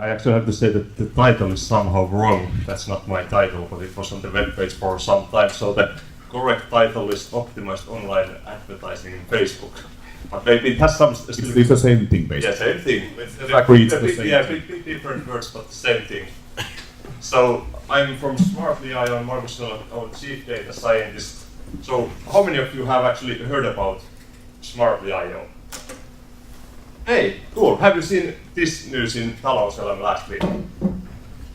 I actually have to say that the title is somehow wrong. That's not my title, but it was on the webpage for some time. So the correct title is Optimized Online Advertising in Facebook. But maybe it has some... It's the same thing, basically. Yeah, same thing. Exactly, it's the same thing. Big different words, but the same thing. So I'm from Smartly.io, I'm Markus Ojala, our Chief Data Scientist. So how many of you have actually heard about Smartly.io? Hey, cool. Have you seen this news in Talouselämä last week?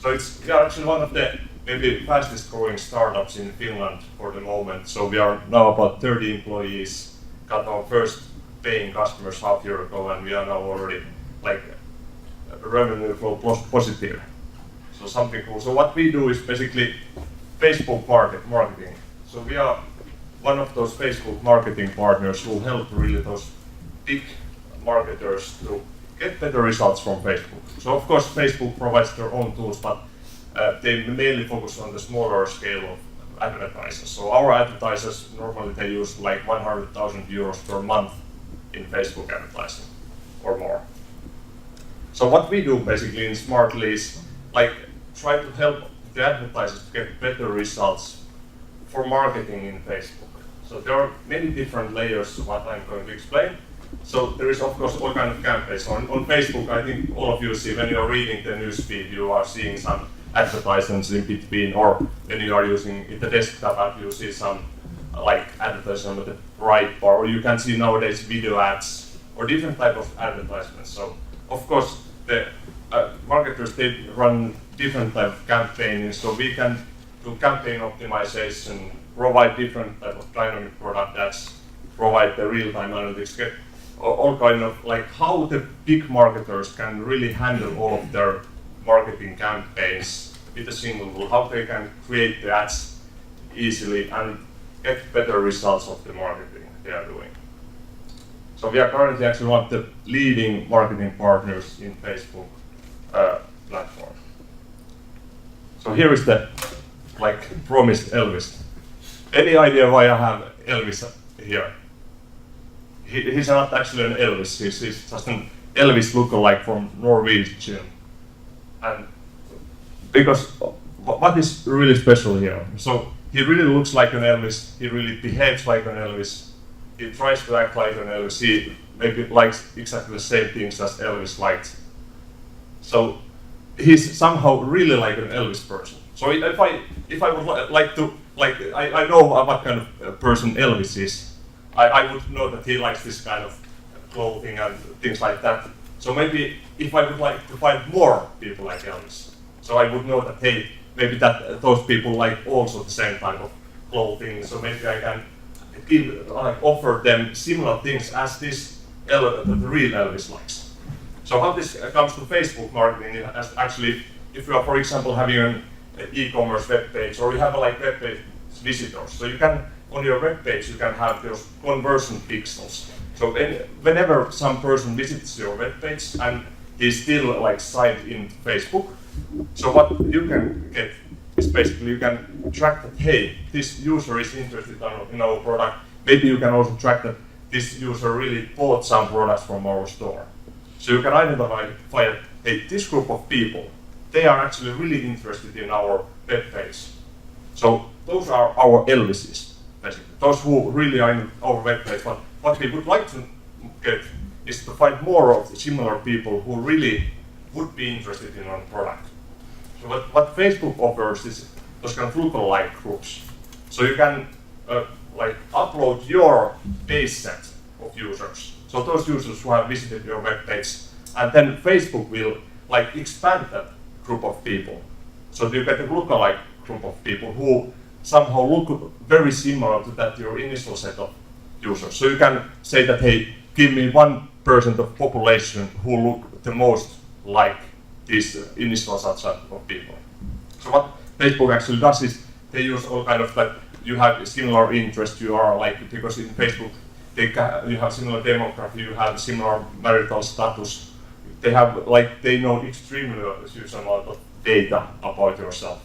So we are actually one of the maybe fastest growing startups in Finland for the moment. So we are now about 30 employees, got our first paying customers half year ago, and we are now already like revenue flow positive. So something cool. So what we do is basically Facebook marketing. So we are one of those Facebook marketing partners who help really those big marketers to get better results from Facebook. So of course Facebook provides their own tools, but they mainly focus on the smaller scale of advertisers. So our advertisers normally they use like 100,000 euros per month in Facebook advertising or more. So what we do basically in Smartly is like try to help the advertisers to get better results for marketing in Facebook. So there are many different layers to what I'm going to explain. So there is of course all kind of campaigns. On Facebook, I think all of you see when you are reading the newsfeed, you are seeing some advertisements in between, or when you are using the desktop app, you see some like advertisement with the right bar, or you can see nowadays video ads or different type of advertisements. So of course the marketers they run different type of campaigns, so we can do campaign optimization, provide different type of dynamic product ads, provide the real-time analytics, get all kind of like how the big marketers can really handle all of their marketing campaigns with a single tool, how they can create the ads easily and get better results of the marketing they are doing. So we are currently actually one of the leading marketing partners in Facebook platform. So here is the like promised Elvis. Any idea why I have Elvis here? He's not actually an Elvis, he's just an Elvis lookalike from Norwegian. And because what is really special here? So he really looks like an Elvis, he really behaves like an Elvis, he tries to act like an Elvis, he maybe likes exactly the same things as Elvis liked. So he's somehow really like an Elvis person. So if I would like to, I know what kind of person Elvis is. I would know that he likes this kind of clothing and things like that. So maybe if I would like to find more people like Elvis, so I would know that hey, maybe that those people like also the same type of clothing. So maybe I can offer them similar things as this the real Elvis likes. So how this comes to Facebook marketing is actually, if you are, for example, having an e-commerce web page, or you have like web page visitors, so you can on your web page you can have those conversion pixels. So whenever some person visits your web page and he's still like signed in Facebook, so what you can get is basically you can track that hey, this user is interested in our product. Maybe you can also track that this user really bought some products from our store. So you can identify that hey, this group of people, they are actually really interested in our web page. So those are our Elvises. Basically. Those who really are in our webpage, but what we would like to get is to find more of the similar people who really would be interested in our product. So what Facebook offers is those kind of lookalike groups. So you can like upload your base set of users. So those users who have visited your webpage, and then Facebook will like expand that group of people. So you get a lookalike group of people who somehow look very similar to that your initial set of users. So you can say that, hey, give me 1% of population who look the most like this initial subset of people. So what Facebook actually does is they use all kind of that you have similar interest, you are like, because in Facebook you have similar demography, you have similar marital status, they know extremely huge amount of data about yourself.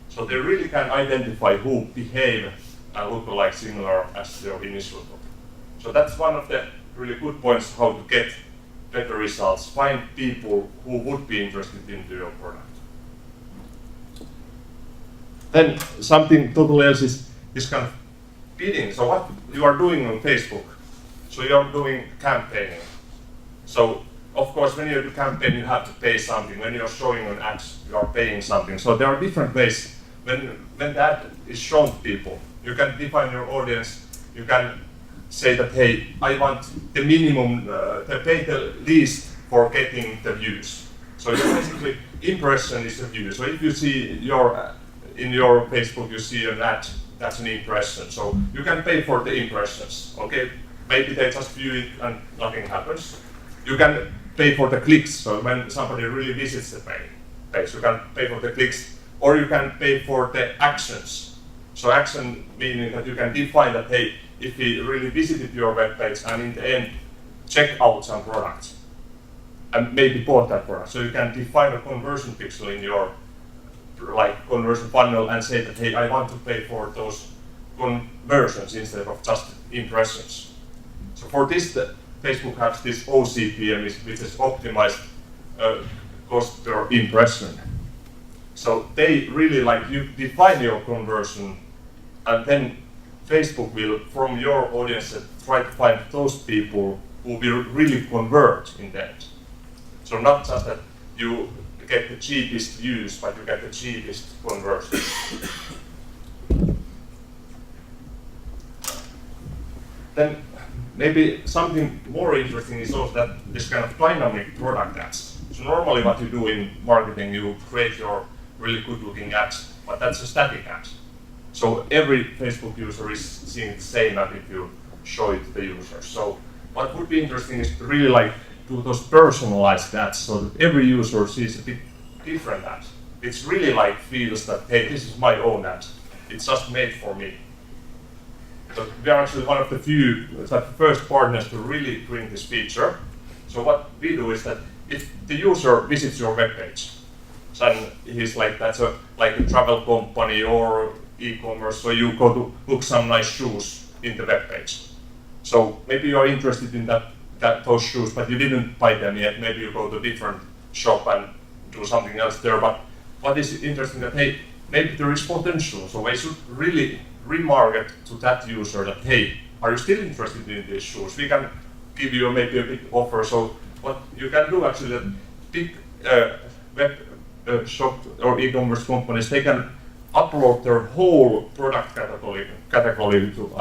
So they really can identify who behave and look like similar as their initial group. So that's one of the really good points how to get better results, find people who would be interested in your product. Then something totally else is kind of bidding. So what you are doing on Facebook, so you are doing campaigning. So of course when you do campaign you have to pay something. When you are showing on ads you are paying something. So there are different ways when the ad is shown to people. You can define your audience, you can say that, hey, I want the minimum, to pay the least for getting the views. So basically, impression is the view. So if you see in your Facebook, you see an ad, that's an impression. So you can pay for the impressions, okay? Maybe they just view it and nothing happens. You can pay for the clicks. So when somebody really visits the page, you can pay for the clicks, or you can pay for the actions. So action meaning that you can define that, hey, if he really visited your web page and in the end check out some products and maybe bought that product. So you can define a conversion pixel in your conversion funnel and say that, hey, I want to pay for those conversions instead of just impressions. So for this, Facebook has this OCPM, which is optimized cost per impression. So they really you define your conversion, and then Facebook will, from your audience, try to find those people who will really convert in that. So not just that you get the cheapest views, but you get the cheapest conversion. Then maybe something more interesting is also that this kind of dynamic product ads. So normally what you do in marketing, you create your really good looking ads, but that's a static ad. So every Facebook user is seeing the same ad if you show it to the user. So what would be interesting is to really do those personalized ads so that every user sees a bit different ad. It's really feels that, hey, this is my own ad. It's just made for me. So we are actually one of the few, first partners to really bring this feature. So what we do is that if the user visits your webpage, and he's that's a travel company or e-commerce, so you go to look some nice shoes in the webpage. So maybe you are interested in those shoes, but you didn't buy them yet. Maybe you go to a different shop and do something else there. But what is interesting that, hey, maybe there is potential. So I should really remarket to that user that, hey, are you still interested in these shoes? We can give you maybe a big offer. So what you can do actually, that big web shop or e-commerce companies, they can upload their whole product category to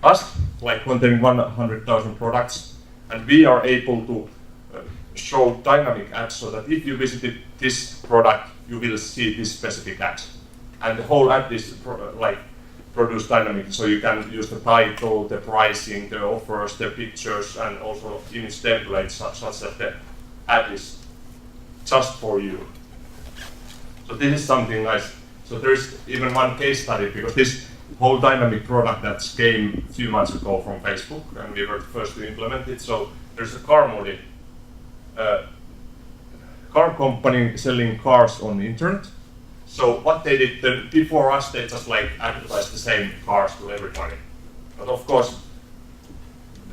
us, containing 100,000 products, and we are able to show dynamic ads so that if you visited this product, you will see this specific ad, and the whole ad is produced dynamically. So you can use the title, the pricing, the offers, the pictures, and also image templates such that the ad is just for you. So this is something nice. So there's even one case study, because this whole dynamic product that came a few months ago from Facebook, and we were the first to implement it. So there's a car company selling cars on the internet. So what they did before us, they just advertised the same cars to everybody. But of course,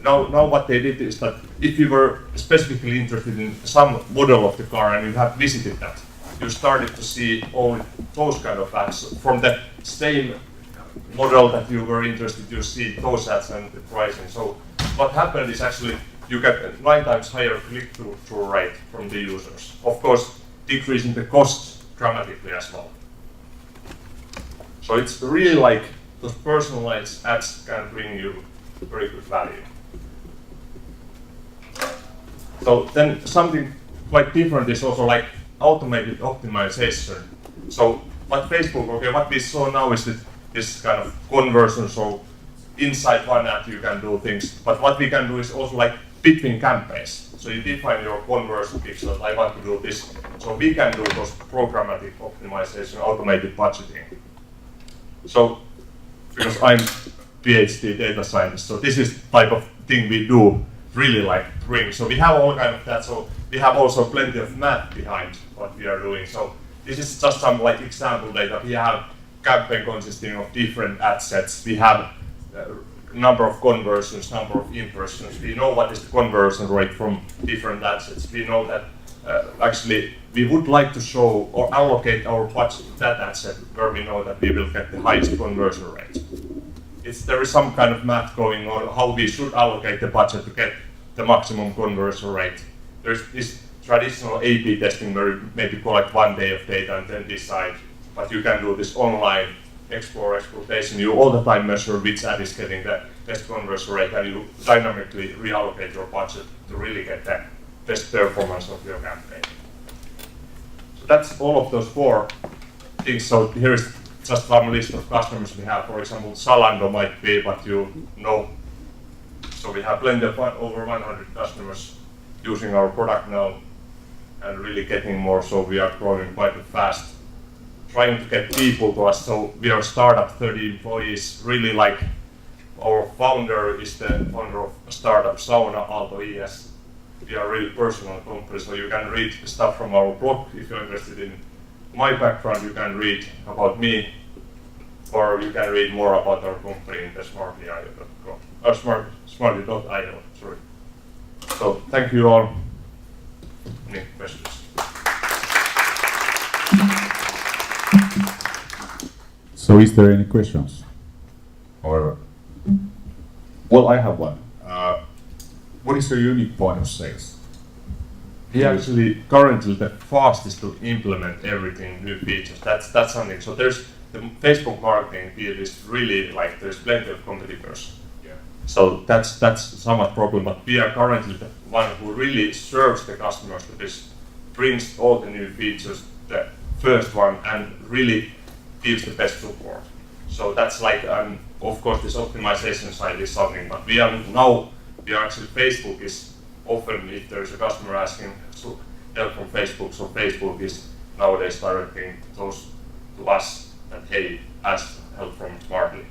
now what they did is that if you were specifically interested in some model of the car and you have visited that, you started to see only those kind of ads. From the same model that you were interested, you see those ads and the pricing. So what happened is actually you get 9 times higher click-through rate from the users. Of course, decreasing the cost dramatically as well. So it's really those personalized ads can bring you very good value. So then something quite different is also automated optimization. So what we saw now is that this kind of conversion. So inside one ad you can do things, but what we can do is also between campaigns. So you define your conversion pixel. I want to do this. So we can do those programmatic optimization, automated budgeting. So because I'm PhD data scientist, so this is type of thing we do really bring. So we have all kind of that. So we have also plenty of math behind what we are doing. So this is just some example data. We have campaign consisting of different ad sets. We have number of conversions, number of impressions. We know what is the conversion rate from different assets. We know that actually we would like to show or allocate our budget to that asset where we know that we will get the highest conversion rate. There is some kind of math going on how we should allocate the budget to get the maximum conversion rate. There's this traditional A/B testing where you maybe collect 1 day of data and then decide, but you can do this online exploitation. You all the time measure which ad is getting the best conversion rate, and you dynamically reallocate your budget to really get the best performance of your campaign. So that's all of those 4 things. So here is just some list of customers we have. For example, Zalando might be what you know. So we have plenty of over 100 customers using our product now and really getting more. So we are growing quite fast, trying to get people to us. So we are a startup, 30 employees, really like our founder is the founder of a startup, Sauna Aalto ES. We are really personal company, so you can read the stuff from our blog if you're interested in my background. You can read about me, or you can read more about our company in the smartly.io, or smartly.io, sorry. So thank you all. Any questions? So is there any questions? Or, well, I have one. What is your unique point of sales? We actually currently the fastest to implement everything, new features. That's something. So there's the Facebook marketing field is really like there's plenty of competitors. Yeah. So that's somewhat problem. But we are currently the one who really serves the customers to this, brings all the new features, the first one, and really gives the best support. So that's like, of course, this optimization side is something. But we are actually, Facebook is often, if there's a customer asking help from Facebook, so Facebook is nowadays directing those to us that, hey, ask help from Smartly.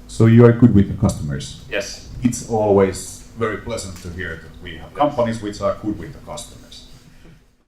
So you are good with the customers? Yes. It's always very pleasant to hear that we have companies which are good with the customers.